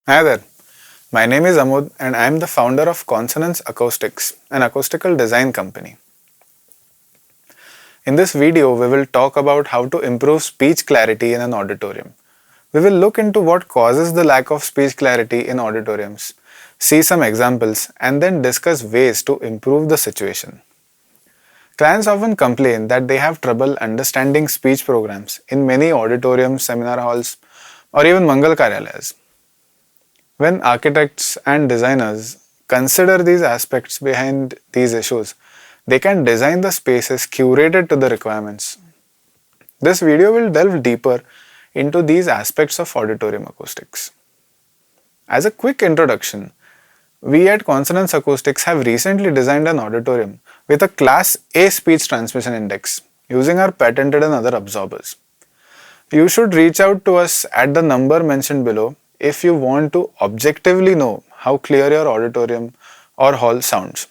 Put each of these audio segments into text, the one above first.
Hi there, my name is Amod and I am the founder of Consonance Acoustics, an acoustical design company. In this video, we will talk about how to improve speech clarity in an auditorium. We will look into what causes the lack of speech clarity in auditoriums, see some examples, and then discuss ways to improve the situation. Clients often complain that they have trouble understanding speech programs in many auditoriums, seminar halls, or even Mangal Karyalayas. When architects and designers consider these aspects behind these issues, they can design the spaces curated to the requirements. This video will delve deeper into these aspects of auditorium acoustics. As a quick introduction, we at Consonance Acoustics have recently designed an auditorium with a Class A speech transmission index using our patented and other absorbers. You should reach out to us at the number mentioned below if you want to objectively know how clear your auditorium or hall sounds.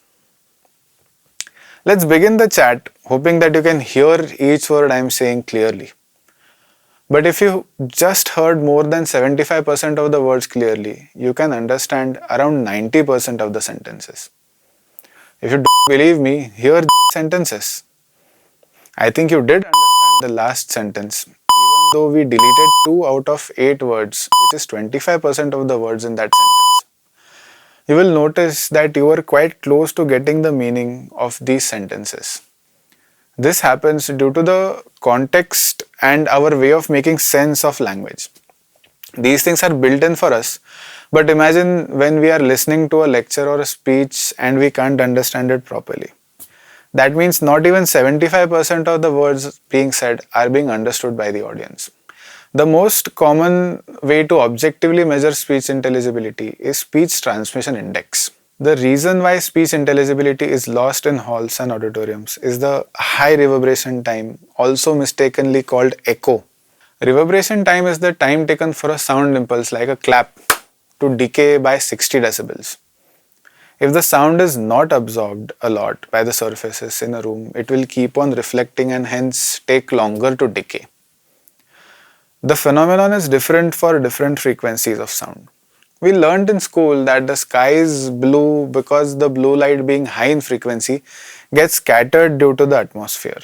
Let's begin the chat hoping that you can hear each word I am saying clearly. But if you just heard more than 75% of the words clearly, you can understand around 90% of the sentences. If you don't believe me, hear the sentences. I think you did understand the last sentence, even though we deleted 2 out of 8 words, which is 25% of the words in that sentence. You will notice that you are quite close to getting the meaning of these sentences. This happens due to the context and our way of making sense of language. These things are built in for us, but imagine when we are listening to a lecture or a speech and we can't understand it properly. That means not even 75% of the words being said are being understood by the audience. The most common way to objectively measure speech intelligibility is speech transmission index. The reason why speech intelligibility is lost in halls and auditoriums is the high reverberation time, also mistakenly called echo. Reverberation time is the time taken for a sound impulse like a clap to decay by 60 decibels. If the sound is not absorbed a lot by the surfaces in a room, it will keep on reflecting and hence take longer to decay. The phenomenon is different for different frequencies of sound. We learned in school that the sky is blue because the blue light being high in frequency gets scattered due to the atmosphere.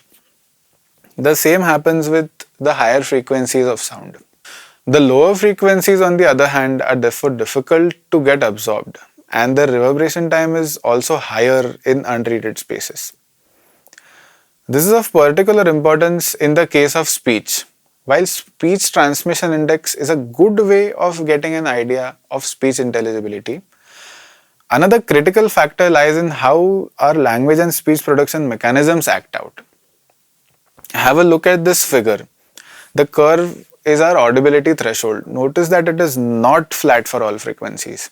The same happens with the higher frequencies of sound. The lower frequencies on the other hand are therefore difficult to get absorbed and the reverberation time is also higher in untreated spaces. This is of particular importance in the case of speech. While speech transmission index is a good way of getting an idea of speech intelligibility, another critical factor lies in how our language and speech production mechanisms act out. Have a look at this figure. The curve is our audibility threshold. Notice that it is not flat for all frequencies.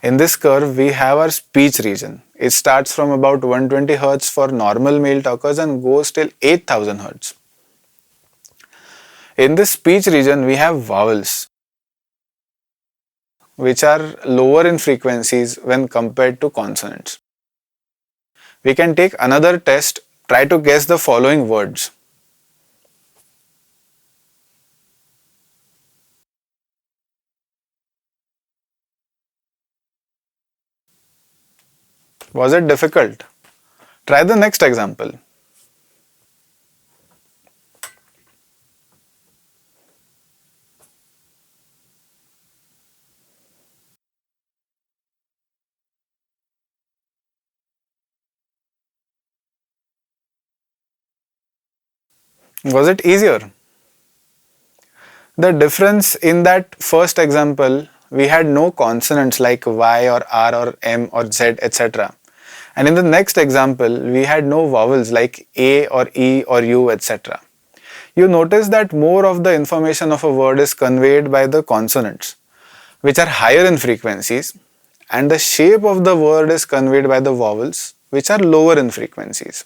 In this curve, we have our speech region. It starts from about 120 Hz for normal male talkers and goes till 8000 Hz. In this speech region, we have vowels, which are lower in frequencies when compared to consonants. We can take another test, try to guess the following words. Was it difficult? Try the next example. Was it easier? The difference in that first example, we had no consonants like Y or R or M or Z, etc. And in the next example, we had no vowels like A or E or U, etc. You notice that more of the information of a word is conveyed by the consonants, which are higher in frequencies, and the shape of the word is conveyed by the vowels, which are lower in frequencies.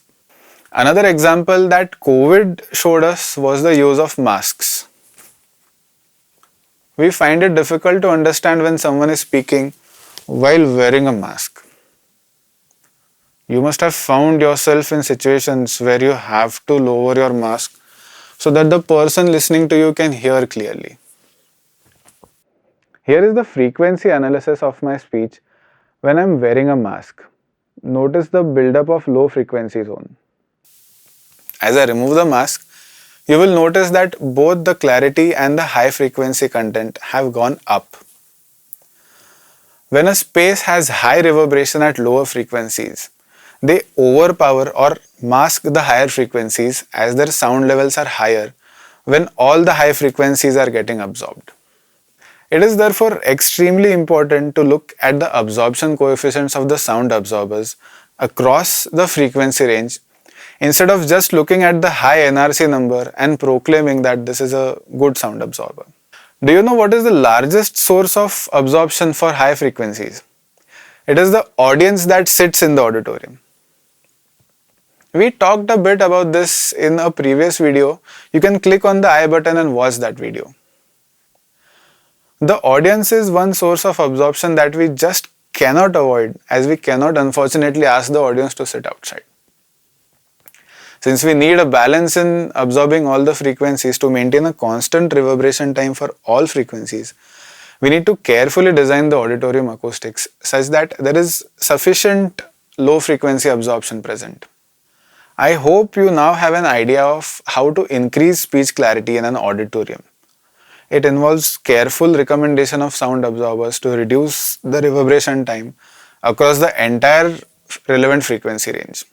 Another example that COVID showed us was the use of masks. We find it difficult to understand when someone is speaking while wearing a mask. You must have found yourself in situations where you have to lower your mask so that the person listening to you can hear clearly. Here is the frequency analysis of my speech when I am wearing a mask. Notice the buildup of low frequency zone. As I remove the mask, you will notice that both the clarity and the high frequency content have gone up. When a space has high reverberation at lower frequencies, they overpower or mask the higher frequencies as their sound levels are higher when all the high frequencies are getting absorbed. It is therefore extremely important to look at the absorption coefficients of the sound absorbers across the frequency range instead of just looking at the high NRC number and proclaiming that this is a good sound absorber. Do you know what is the largest source of absorption for high frequencies? It is the audience that sits in the auditorium. We talked a bit about this in a previous video. You can click on the I button and watch that video. The audience is one source of absorption that we just cannot avoid, as we cannot unfortunately ask the audience to sit outside. Since we need a balance in absorbing all the frequencies to maintain a constant reverberation time for all frequencies, we need to carefully design the auditorium acoustics such that there is sufficient low frequency absorption present. I hope you now have an idea of how to increase speech clarity in an auditorium. It involves careful recommendation of sound absorbers to reduce the reverberation time across the entire relevant frequency range.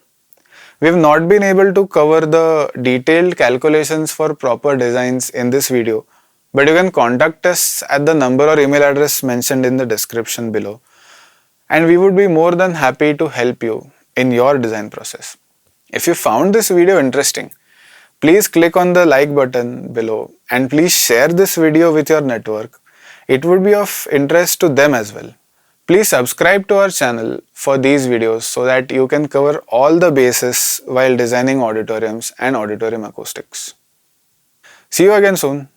We have not been able to cover the detailed calculations for proper designs in this video, but you can contact us at the number or email address mentioned in the description below, and we would be more than happy to help you in your design process. If you found this video interesting, please click on the like button below and please share this video with your network. It would be of interest to them as well. Please subscribe to our channel for these videos so that you can cover all the bases while designing auditoriums and auditorium acoustics. See you again soon.